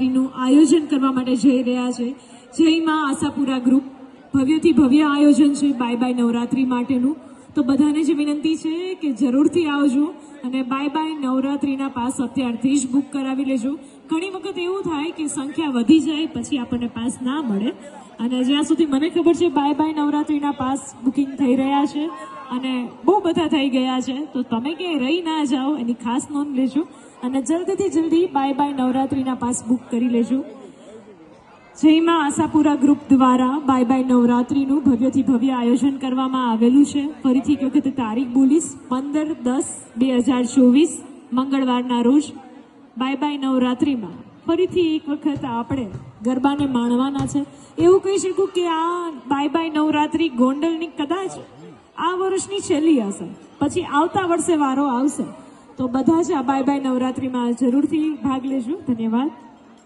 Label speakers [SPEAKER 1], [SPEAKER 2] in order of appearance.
[SPEAKER 1] નું આયોજન કરવા માટે જઈ રહ્યા છે। જય માં આશાપુરા ગ્રુપ ભવ્યથી ભવ્ય આયોજન છે બાય બાય નવરાત્રી માટેનું। તો બધાને જ વિનંતી છે કે જરૂરથી આવજો અને બાય બાય નવરાત્રીના પાસ અત્યારથી જ બુક કરાવી લેજો। ઘણી વખત એવું થાય કે સંખ્યા વધી જાય પછી આપણને પાસ ના મળે, અને જ્યાં સુધી મને ખબર છે બાય બાય નવરાત્રીના પાસ બુકિંગ થઈ રહ્યા છે અને બહુ બધા થઈ ગયા છે। તો તમે ક્યાંય રહી ના જાઓ એની ખાસ નોંધ લેજો અને જલ્દીથી જલ્દી બાય બાય નવરાત્રીના પાસ બુક કરી લેજો। જય માં આશાપુરા ગ્રુપ દ્વારા બાય બાય નવરાત્રીનું ભવ્યથી ભવ્ય આયોજન કરવામાં આવેલું છે। ફરીથી એક વખત તારીખ બોલીશ, 15/10/2024 મંગળવારના રોજ બાય બાય નવરાત્રીમાં ફરીથી એક વખત આપણે ગરબાને માણવાના છે। એવું કહી શકું કે આ બાય બાય નવરાત્રી ગોંડલની કદાચ આ વર્ષની છેલ્લી હશે, પછી આવતા વર્ષે વારો આવશે। તો બધા જ આ બાય બાય નવરાત્રીમાં જરૂરથી ભાગ લેજો। ધન્યવાદ।